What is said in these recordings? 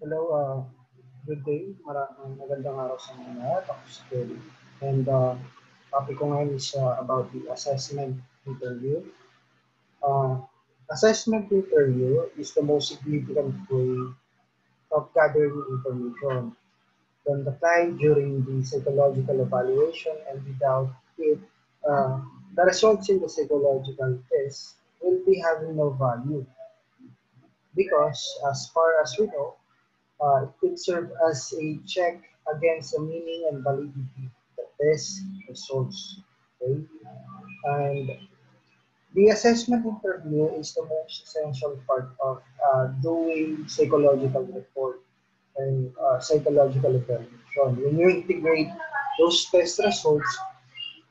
Hello, good day. Magandang araw sa mga lahat. Ako si Kelly. And topic ko ngayon is about the assessment interview. Uh, Assessment interview is the most significant way of gathering information from the client during the psychological evaluation, and without it, uh, the results in the psychological test will be having no value because, as far as we know, it could serve as a check against the meaning and validity of the test results. Okay? And the assessment interview is the most essential part of doing psychological report and psychological evaluation. When you integrate those test results,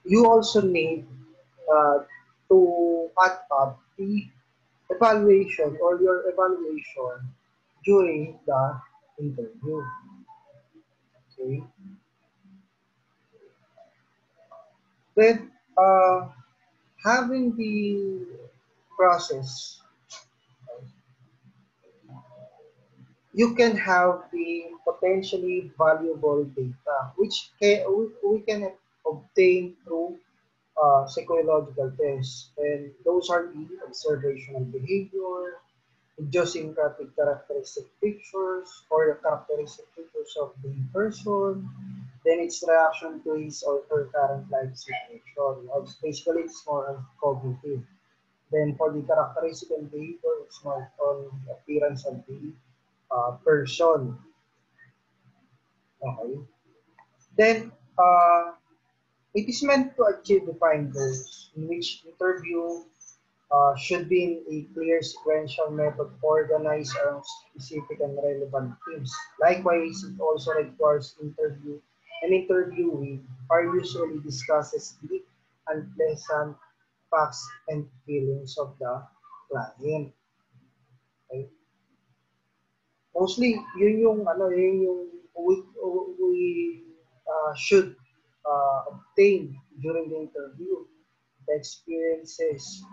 you also need to add up the evaluation or your evaluation during the interview. Okay. Then, having the process, you can have the potentially valuable data, which we can obtain through psychological tests. And those are the observational behavior, idiosyncratic characteristic features, or the characteristic features of the person, then its reaction to his or her current life situation. Basically, it's more on cognitive. Then for the characteristic and behavior, it's more on the appearance of the person. Okay. Then, it is meant to achieve defined goals in which interview should be in a clear sequential method organized around specific and relevant themes. Likewise, it also requires an interviewee are usually discusses the unpleasant facts and feelings of the client. Okay? Mostly, yun yung we should obtain during the interview, the experiences.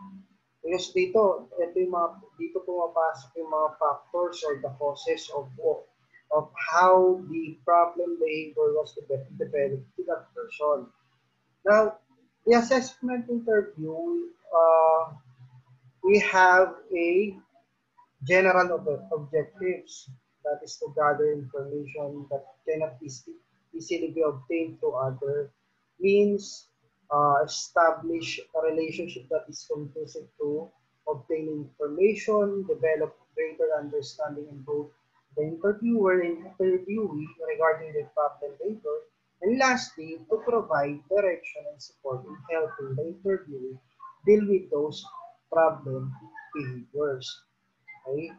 Because dito pumapasok yung mga factors or the causes of how the problem behavior was developed to that person. Now, the assessment interview, we have a general objectives, that is to gather information that cannot easily be obtained through other means, establish a relationship that is conducive to obtaining information, develop greater understanding in both the interviewer and interviewee regarding the problem paper, and lastly, to provide direction and support in helping the interviewee deal with those problem behaviors. Okay?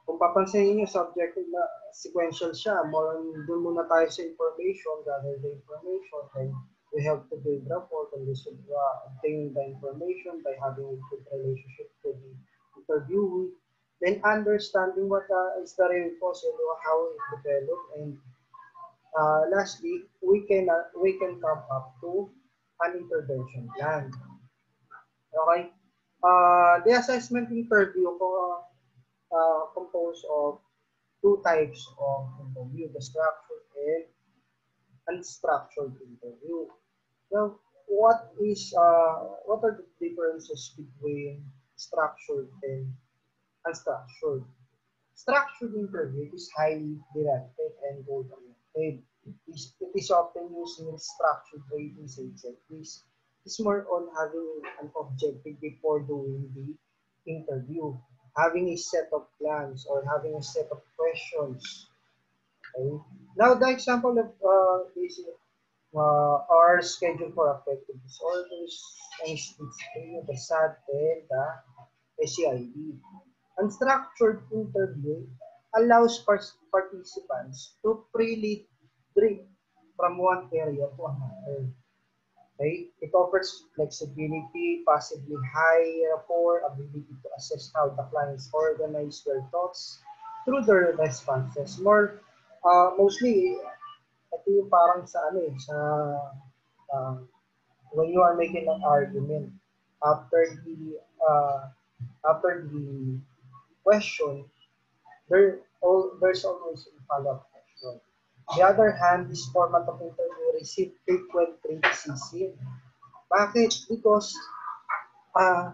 Kung papansinin niyo, subjective na sequential siya. More on, doon muna tayo sa information, gather the information, and we have to build rapport, and we should obtain the information by having a good relationship with the interviewee. Then understanding what is the real cause and how it developed, and lastly, we can come up to an intervention plan. Okay? The assessment interview ko composed of two types of interview, the structured and unstructured interview. Now, what are the differences between structured and unstructured? Structured interview is highly directed and goal-oriented. It is often used in structured ratings and checklists. It's more on having an objective before doing the interview, having a set of plans or having a set of questions. Okay? Now, the example of this are scheduled for affective disorders, and schizophrenia, the SAD, and the SCID. Unstructured interview allows participants to freely drift from one area to another. Okay? It offers flexibility, possibly high rapport, ability to assess how the clients organize their thoughts through their responses. Mostly, ito yung parang sa ano eh, sa uh, when you are making an argument after the uh, after the question, there there's always a follow-up question. The other hand, this format of interview received frequent criticism. Bakit? Because uh,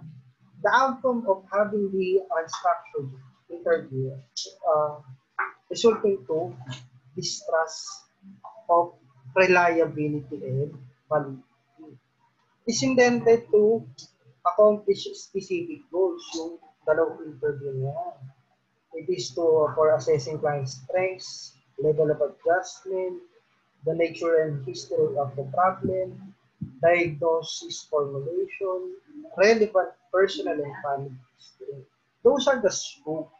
the outcome of having the unstructured interview uh, resulting to distrust of reliability and validity is intended to accomplish specific goals yung dalawang interview niya. It is for assessing client strengths, level of adjustment, the nature and history of the problem, diagnosis formulation, relevant personal and family history. Those are the scope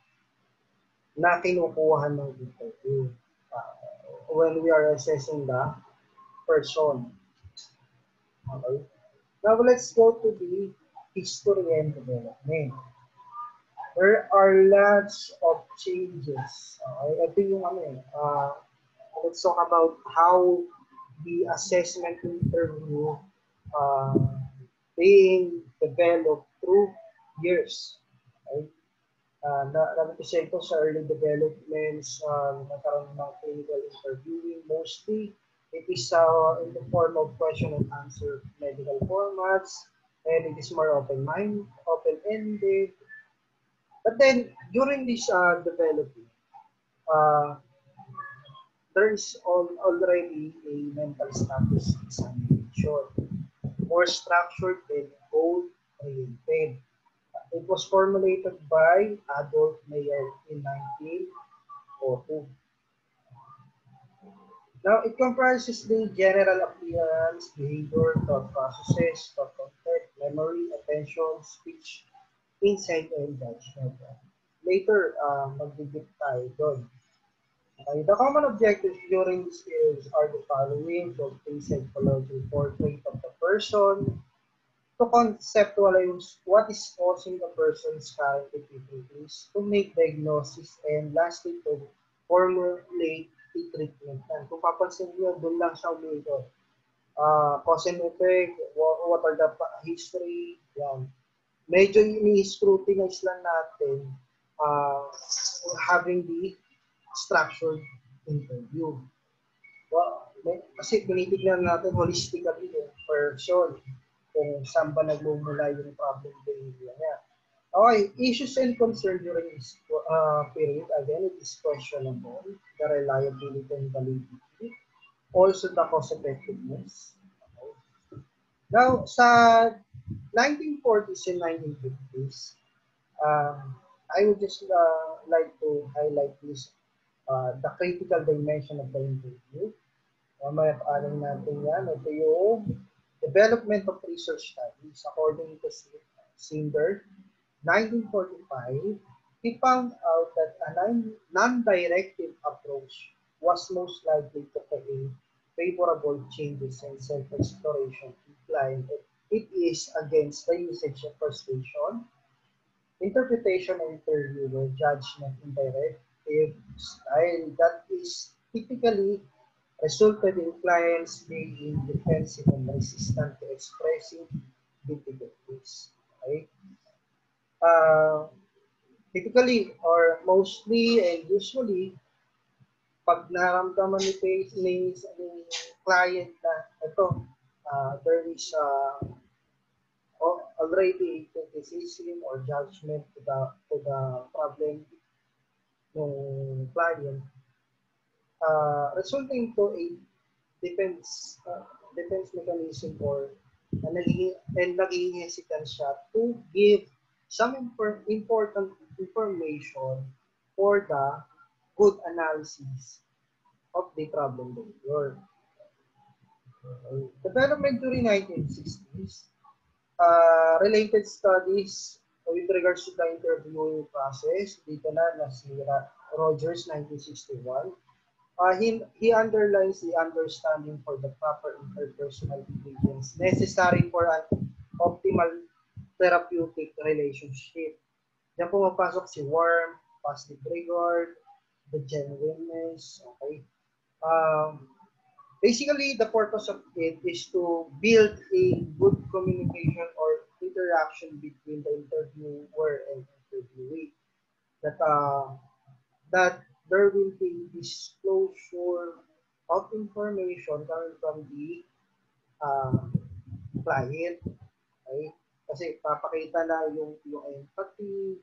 na kinukuha ng interview when we are assessing the person. Okay? Now let's go to the history and development. There are lots of changes. Ito yung let's talk about how the assessment interview uh, being developed through years. Okay? Namin kasi ito sa early developments, nagkaroon ng clinical interviewing mostly. It is in the form of question and answer medical formats, and it is more open-ended. But then, during this developing, uh, there is already a mental status examination, more structured and goal-oriented. It was formulated by Adolf Meyer in 1902. Now, it comprises the general appearance, behavior, thought processes, thought content, memory, attention, speech, insight, and judgment. Later, mag-deep tayo doon. The common objectives during this period are the following: to obtain psychological portrait of the person, to conceptualize what is causing the person's current difficulties, to make diagnosis, and lastly, to formulate a treatment plan. Kung papansin niyo, doon lang siya umikot. Cause and effect, what are the history, yan. Medyo ini-scrutinize lang natin having the structured interview. Well, kasi tinitignan natin holistically yung person kung saan ba nagmumula yung problem behavior niya. Okay, issues and concern during this period, again, it is questionable, the reliability and validity, also the cost effectiveness. Okay. Now, sa 1940s and 1950s, I would just like to highlight this, the critical dimension of the interview. Mamaya paalam natin yan. Ito yung development of research studies. According to Singer, 1945, he found out that a non-directive approach was most likely to create favorable changes in self-exploration decline. It is against the usage of persuasion, interpretation, and interviewer judgment in directive style that is typically resulted in clients being defensive and resistant to expressing difficulties. Okay? Typically or mostly and usually, pag naramdaman ni client na ito, there is already criticism or judgment to the problem ng client, resulting to a defense mechanism or naging hesitant siya to give some important information for the good analysis of the problem behavior. Development during 1960s, related studies with regards to the interviewing process, dito na si Rogers, 1961. He underlines the understanding for the proper interpersonal intelligence necessary for an optimal therapeutic relationship. Diyan pumapasok si warmth, positive regard, the genuineness, okay? Basically, the purpose of it is to build a good communication or interaction between the interviewer and interviewee. That there will be disclosure of information coming from the uh, client. Okay? Kasi papakita na yung empathy,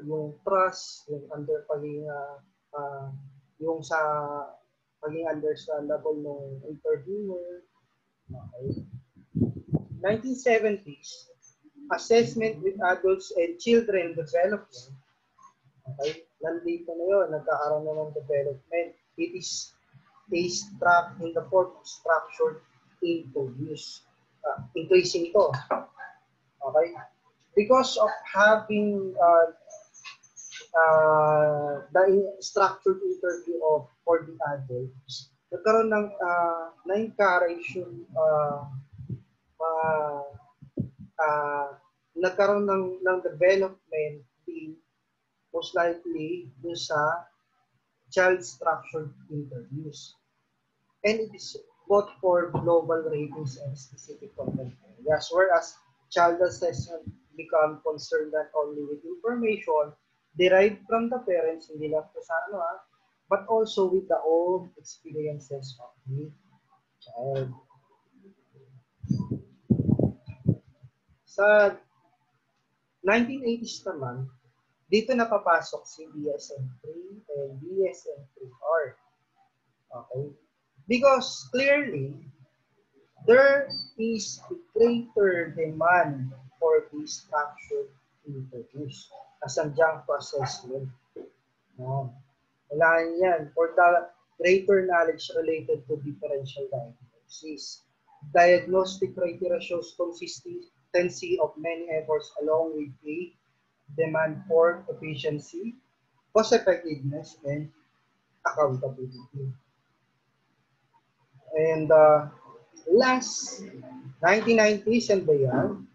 yung trust, yung under paging yung sa paging understandable ng interviewer. Okay. 1970s, assessment with adults and children development. Okay, nandito na yun, nagkakaroon na ng development. It is in the form of structured interviews. Increasing to. Okay? Because of having the structured interview for the adults, nagkaroon ng na-encourage yung uh, uh, nagkaroon ng development din most likely dun sa child structured interviews. And it is both for global ratings and specific content areas, whereas child assessment become concerned not only with information derived from the parents, hindi lang po sa but also with the own experiences of the child. Sa 1980s naman, dito napapasok si DSM-3 and DSM-3R. Okay? Because clearly, there is a greater demand for these structured interviews as a junk assessment. Kailangan yan for the greater knowledge related to differential diagnosis. Diagnostic criteria shows consistency of many efforts along with a demand for efficiency, cost effectiveness, and accountability. And last 1990s and beyond,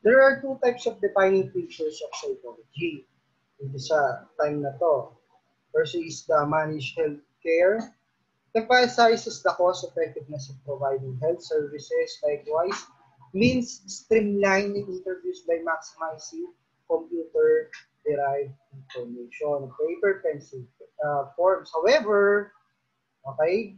there are two types of defining features of psychology. Dito sa time na to. First is the managed health care. Emphasizes the cost effectiveness of providing health services. Likewise, means streamlining interviews by maximizing computer-derived information, paper-pencil forms. However, okay,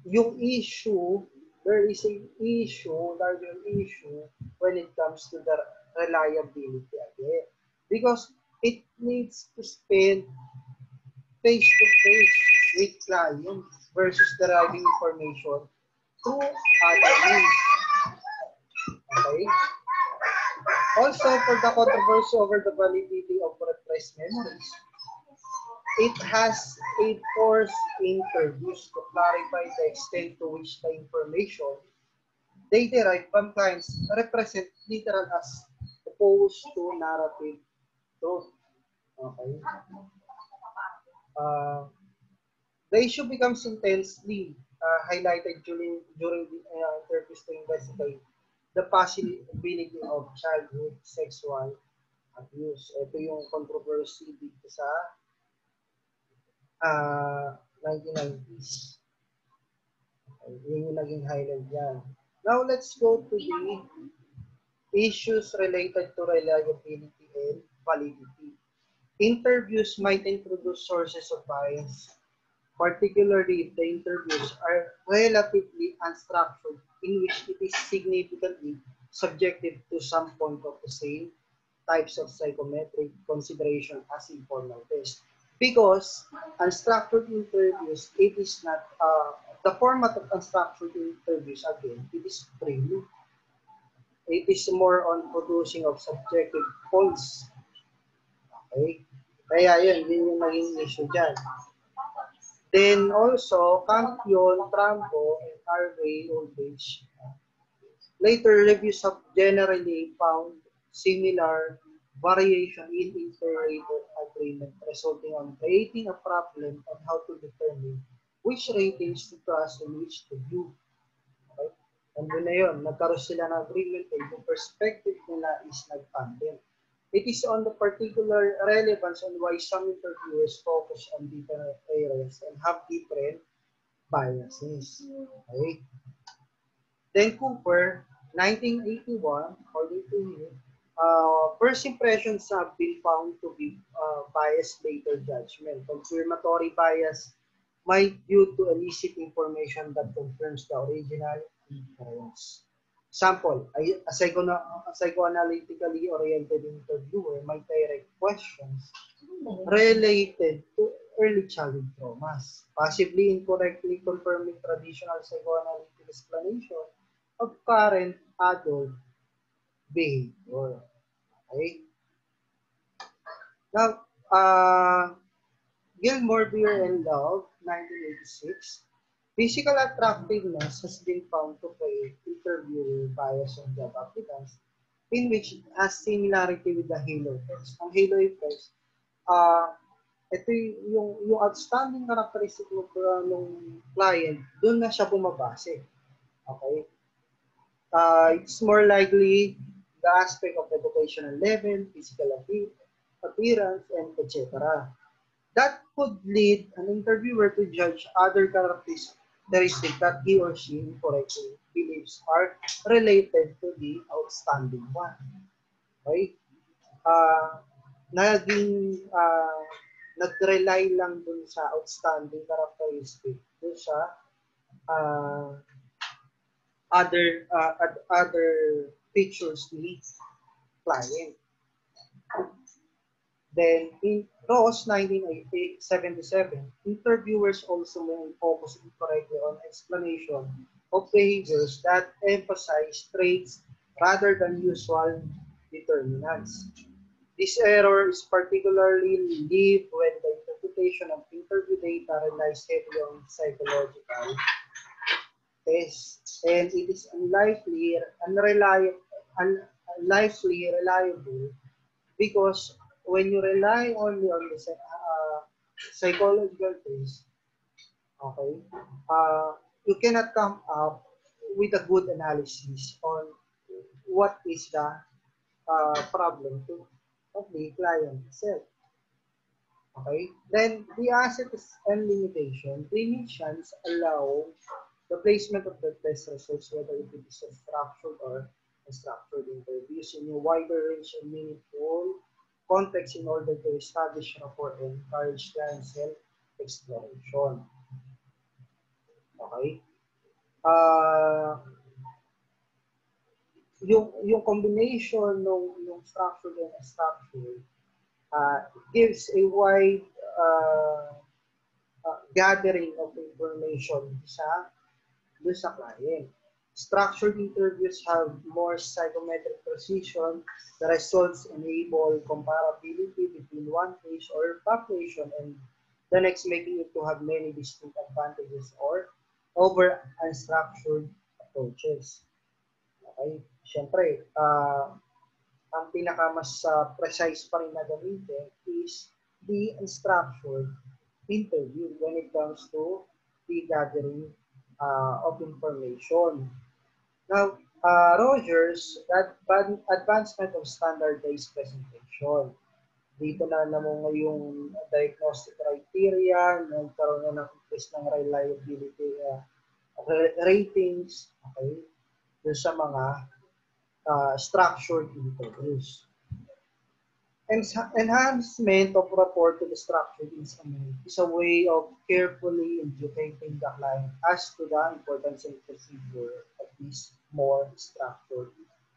yung issue, there is an issue, larger issue when it comes to the reliability again. Because it needs to spend face-to-face with clients versus deriving information through other means. Okay? Also, for the controversy over the validity of repressed memories, it has a forced interviews to clarify the extent to which the information they derive from clients represent literal as opposed to narrative truth. Okay? The issue becomes intensely highlighted during the interviews to investigate the possibility of childhood sexual abuse. Ito yung controversy dito sa 1990s. Okay, yun yung naging highlight yan. Now, let's go to the issues related to reliability and validity. Interviews might introduce sources of bias, particularly if the interviews are relatively unstructured, in which it is significantly subjective to some point of the same types of psychometric consideration as informal tests. Because unstructured interviews, it is not, the format of unstructured interviews, again, it is free. It is more on producing of subjective points. Okay? Kaya yun yung naging issue dyan. Then also, Campion, Trampo, and Harvey Oldridge. Later, reviews have generally found similar variation in inter-rater agreement, resulting on creating a problem on how to determine which ratings to trust and which to view. Okay? Nandun na yun, nagkaroon sila ng agreement eh, yung perspective nila is nag-tandem. It is on the particular relevance on why some interviewers focus on different areas and have different biases. Okay? Then Cooper, 1981, according to him, First impressions have been found to be biased later judgment. Confirmatory bias might due to elicit information that confirms the original inference. Example, a psychoanalytically oriented interviewer might direct questions related to early childhood traumas, possibly incorrectly confirming traditional psychoanalytic explanation of current adult behavior. Okay? Now, Gilmore, Beer and Love, 1986. Physical attractiveness has been found to create interviewer bias on job applicants in which it has similarity with the halo effects. Ang halo effects, uh, ito yung outstanding characteristic ng client, doon na siya bumabase. Okay? It's more likely the aspect of educational level, physical appearance, and etc. That could lead an interviewer to judge other characteristics that he or she incorrectly believes are related to the outstanding one. Okay? Uh, nag-rely lang dun sa outstanding characteristic dun sa uh, other features ni client. Then, in Ross 1977, interviewers also may focus incorrectly on explanation of behaviors that emphasize traits rather than usual determinants. This error is particularly live when the interpretation of interview data relies heavily on psychological tests, and it is unlikely reliable because when you rely only on the psychological test, okay, you cannot come up with a good analysis on what is the problem of the client itself. Okay, then the assets and limitation. Clinicians allow the placement of the test results, whether it is a structured or unstructured interviews, in a wider range of meaningful context in order to establish rapport and encourage client self-exploration. Okay? Uh, yung combination ng structured and unstructured gives a wide gathering of information sa client. Structured interviews have more psychometric precision. The results enable comparability between one case or population and the next, making it to have many distinct advantages or over unstructured approaches. Okay? Siyempre, ang pinaka mas precise pa rin na gamitin is the unstructured interview when it comes to the gathering of information. Now, Rogers, that advancement of standardized presentation. Dito na naman ngayong diagnostic criteria, nagkaroon na ng increase ng reliability ratings, okay, dun sa mga structured interviews. Enhancement of rapport to the structured instrument is a way of carefully educating the client as to the importance and procedure of these more structured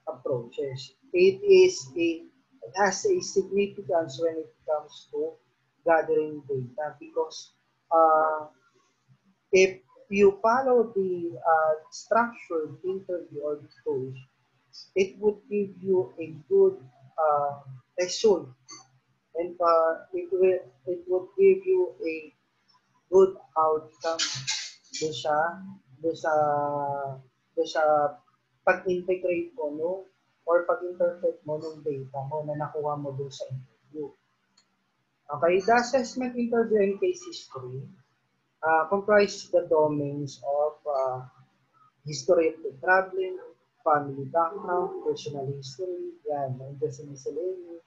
approaches. It has a significance when it comes to gathering data because if you follow the structured interview or the tools, it would give you a good result, and it would give you a good outcome do sa do sa do sa pag-integrate mo no or pag-interpret mo ng data mo na nakuha mo doon sa interview. Okay, the assessment interview and case history comprise the domains of history of the traveling, family background, personal history, yan, nandiyan sa miscellaneous.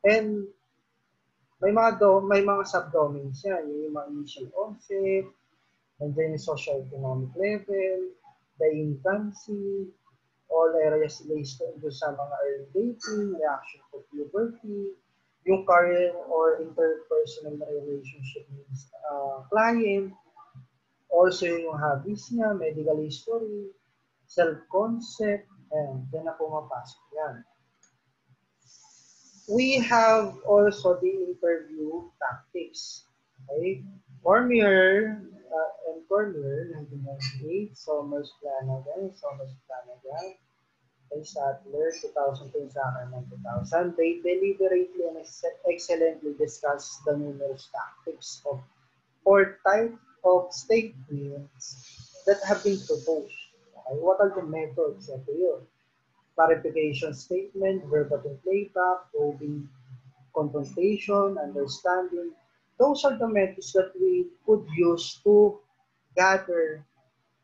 And may mga subdomains yan, yung mga initial onset, nandiyan yung socio-economic level, the infancy, all areas listed doon sa mga early dating, reaction to puberty, yung career or interpersonal relationship with client, also yung hobbies niya, medical history, self-concept, and then na pumapasok yan. We have also the interview tactics. Okay? Cormier, 1998, Somers Flanagan, and Sadler, 2010 sa akin ng 2000. They deliberately and excellently discuss the numerous tactics of or type of statements that have been proposed. Okay? What are the methods? Ito yun. Clarification statement, verbatim playback, probing confrontation, understanding. Those are the methods that we could use to gather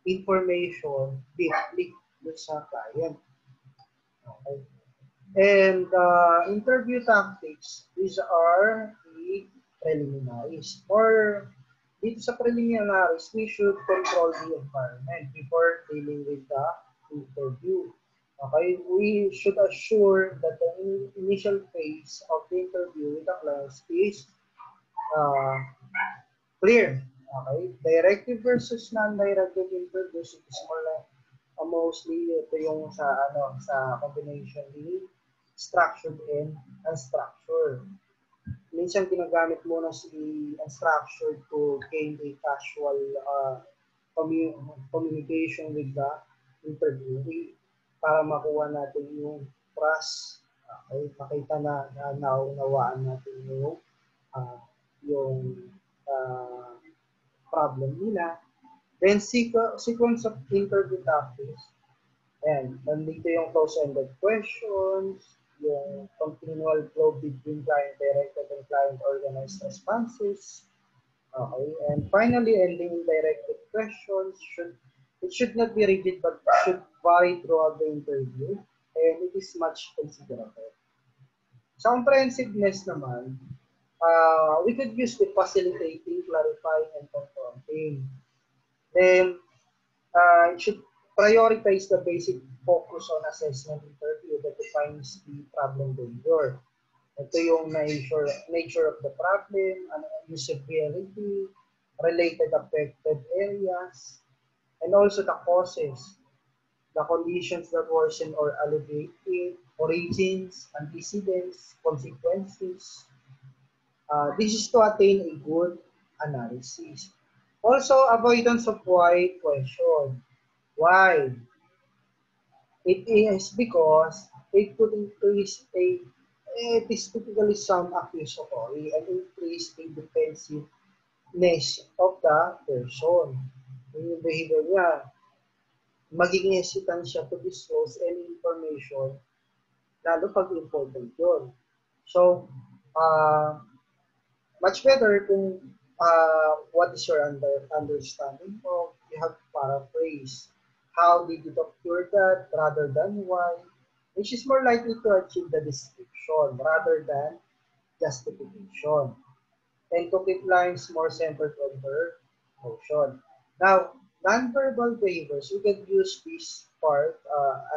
information deeply sa client. Okay. And interview tactics, these are the preliminaries. Or dito sa preliminaries, we should control the environment before dealing with the interview. Okay, we should assure that the initial phase of the interview with the class is uh, clear. Okay, directive versus non-directive interviews, it is more like mostly ito yung sa combination ni structured and unstructured. Minsan ginagamit muna si unstructured to gain a casual communication with the interviewee para makuha natin yung trust. Okay, makita na naunawaan natin uh, yung uh, problem nila. Then sequence of interview tactics. And nandito yung close-ended questions, yung continual flow between client-directed and client-organized responses. Okay. And finally, ending directed questions should not be rigid but should vary throughout the interview and it is much considerable. Sa comprehensiveness naman, we could use the facilitating, clarifying, and confronting. Then, it should prioritize the basic focus on assessment interview that defines the problem danger. Ito yung nature of the problem, usability, related affected areas, and also the causes, the conditions that worsen or alleviate it, origins, antecedents, consequences. This is to attain a good analysis. Also, avoidance of why question. Why? It is because it could increase it is typically sound accusatory and increase the defensiveness of the person. Yung behavior niya, magiging hesitant siya to disclose any information, lalo pag important yun. So, much better kung what is your understanding of, you have to paraphrase. How did you occur that rather than why, which is more likely to achieve the description rather than justification. And to keep lines more centered on her motion. Now, nonverbal behaviors, you can use this part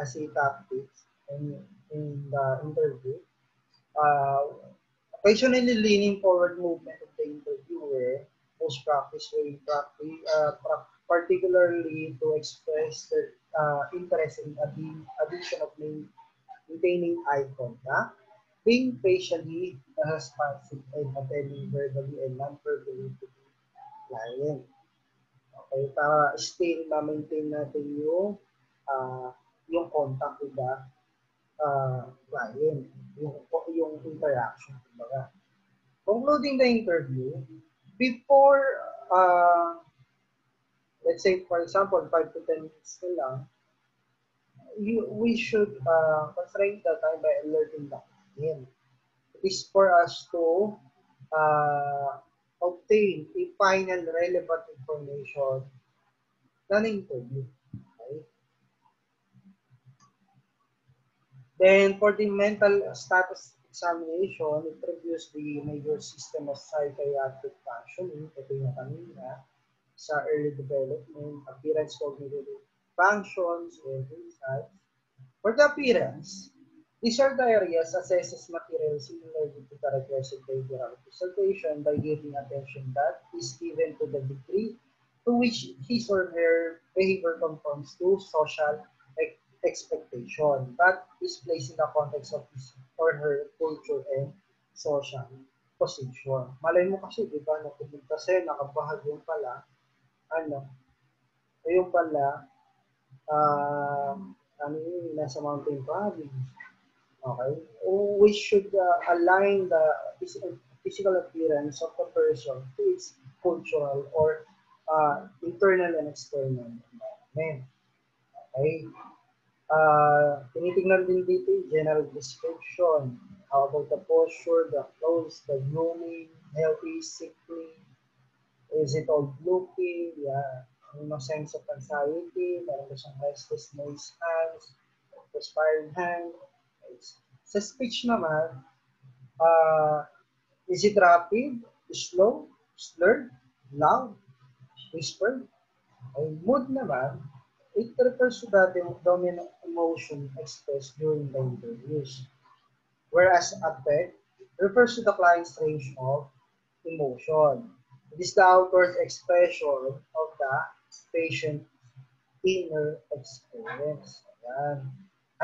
as a tactic in the interview. Occasionally leaning forward movement of the interviewer, most practice way particularly to express their interest in addition of maintaining eye contact, being facially responsive and attending verbally and non-verbally to the client. Okay, para still ma-maintain natin yung contact with the client, yung interaction. Kumbaga. Concluding the interview, before, let's say, for example, 5 to 10 minutes na lang, we should constrain the time by alerting the client. It is for us to obtain a final relevant information na interview. Okay? Then, for the mental status examination, it reviews the major system of psychiatric functioning, ito yung kanina, sa early development, appearance, cognitive functions, and insights. For the appearance, these are the areas assesses material similar to the requested behavioral observation by giving attention that is given to the degree to which his or her behavior conforms to social expectation that is placed in the context of his or her culture and social position. Malay mo kasi, di ba, napupunta sa'yo, nakabahag yung pala, ano, yung pala, ano yun, nasa mountain province. Okay? We should align the physical appearance of the person to its cultural or internal and external environment. Okay? Tinitingnan din dito yung general description. How about the posture, the clothes, the grooming, healthy, sickly, is it old looking? Yeah. Ano sense of anxiety? Meron ba siyang restless noise hands? Perspiring hand? Sa speech naman, is it rapid, slow, slurred, loud, whispered? Ang mood naman, it refers to the dominant emotion expressed during the interviews. Whereas affect refers to the client's range of emotion. It is the outward expression of the patient's inner experience. Ayan.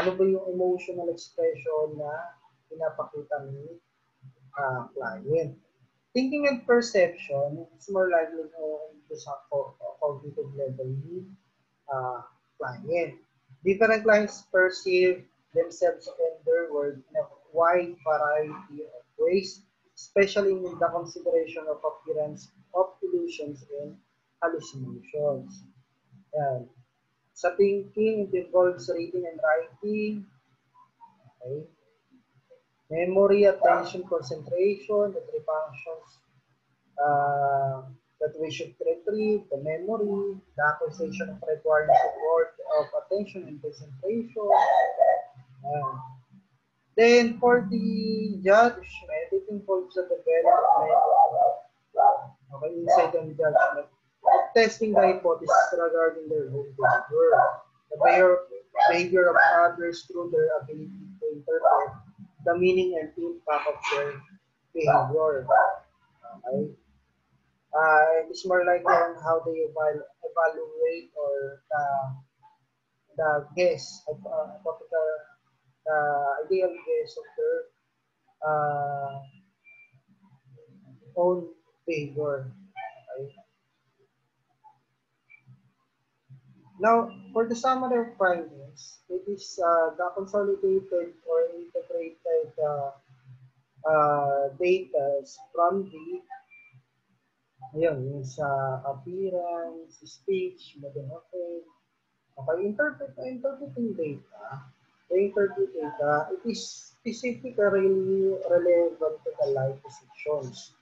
Ano ba yung emotional expression na pinapakita ni client? Thinking and perception is more likely to sa cognitive level ni client. Different clients perceive themselves and their world in a wide variety of ways, especially in the consideration of appearance of illusions and hallucinations. Yan. Sa thinking, it involves reading and writing. Okay. Memory, attention, concentration, the three functions that we should retrieve, the memory, the acquisition of requiring support of attention and concentration. Then for the judgment, it involves the development of insight and judgment, testing the hypothesis regarding their own behavior, the behavior of others through their ability to interpret the meaning and impact of their behavior. Okay? It's more likely on how they evaluate or the guess, the ideal guess of their own behavior. Okay? Now, for the summary of findings, it is the consolidated or integrated data from the yung sa appearance, speech, okay, interpreting data, it is specifically relevant to the life decisions.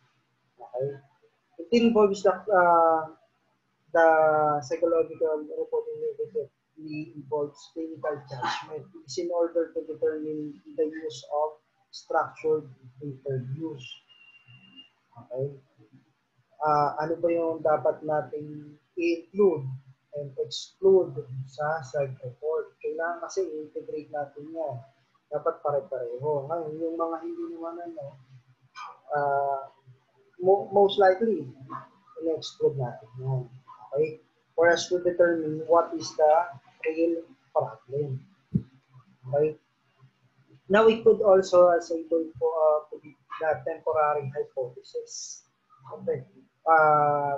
Okay? It involves the psychological reporting method. It involves clinical judgment. It is in order to determine the use of structured interviews. Okay? Ano ba yung dapat nating i-include and exclude sa self-report. Kailangan kasi i-integrate natin yan. Dapat pare-pareho. Ngayon, yung mga hindi naman most likely, i-exclude natin yan. Okay? For us to determine what is the real problem. Okay? Now, we could also say to be the temporary hypothesis. Okay.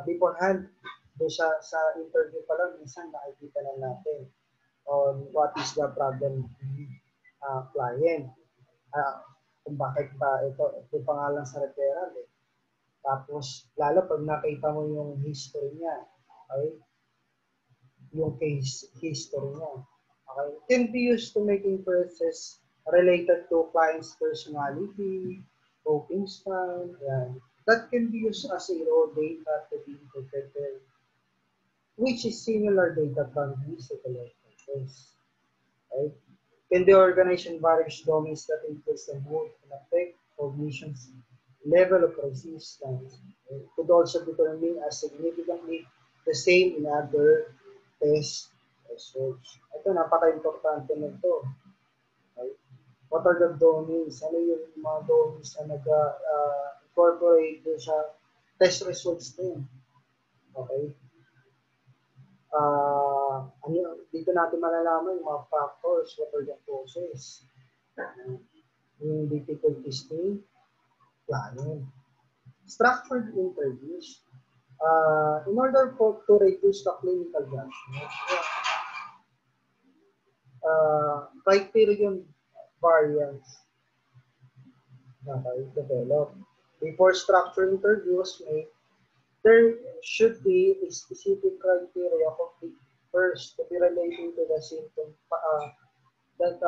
Beforehand, sa interview pa lang, minsan nakikita na natin on what is the problem client. Kung bakit ba ito pangalan sa referral. Eh. Tapos, lalo pag nakita mo yung history niya, okay? Yung case history niya. Okay? It can be used to make inferences related to client's personality, coping style, yan. That can be used as a raw data to be interpreted, which is similar data from these psychological tests. Right? Can be organized in various domains that influence the mood and affect cognition's level of resistance. It could also determine as significantly the same in other test results. Ito, napaka-importante nito. What are the domains? Ano yung mga domains na nag-incorporate doon sa test results na yun? Okay? Dito natin malalaman yung mga factors, what are the causes, yung difficulties ni planning. Structured interviews. In order to reduce the clinical judgment, criterion variance develop. Before structured interviews, there should be a specific criteria complete first to be relating to the symptom that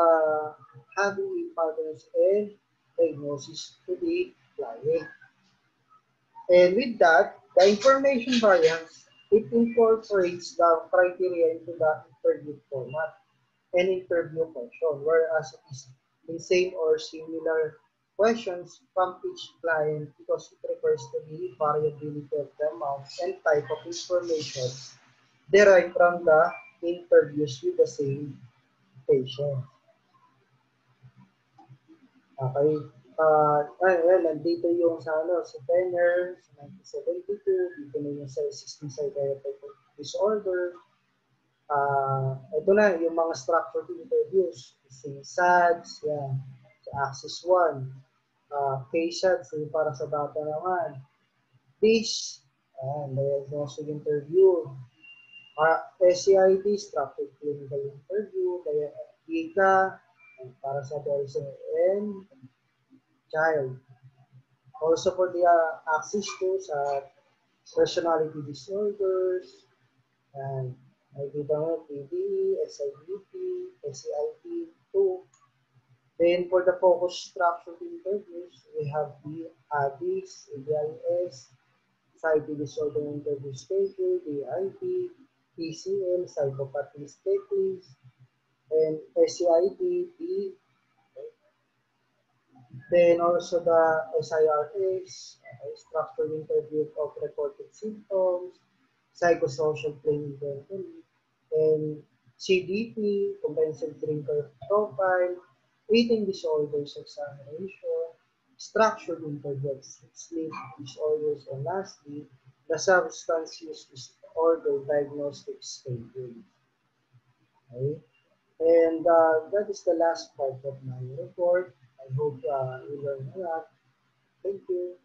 having a patterns and diagnosis to be applied. And with that, the information variance, it incorporates the criteria into the interview format and interview question, whereas it is the same or similar questions from each client because it refers to the variability of the amount and type of information derived from the interviews with the same patient. Okay. Nandito yung sa Penner, sa 1972, dito na yung sa existing psychiatric disorder. Ito na, yung mga structured interviews. Yung SADS, yan. Sa Axis 1. KSADS, yung para sa bata naman. PISH, diagnostic interview. SCID, structured clinical interview. Kaya DICA, para sa adolescent and child. Also for the access to sa personality disorders, and nakikita mo PDE, SIBP, SCIP, 2. Then for the focus structured interviews, we have the ADIS, ADIS, psyche disorder interview schedule, DIP, PCM, psychopathy checklist, and SCID, D. Then also the SIRS, structured interview of reported symptoms, psychosocial claim inventory, and CDP, comprehensive drinker profile, eating disorders examination, structured interviews, sleep disorders, and lastly, the substance use disorder diagnostic schedule. Okay? And that is the last part of my report. I hope you learned a lot. Thank you.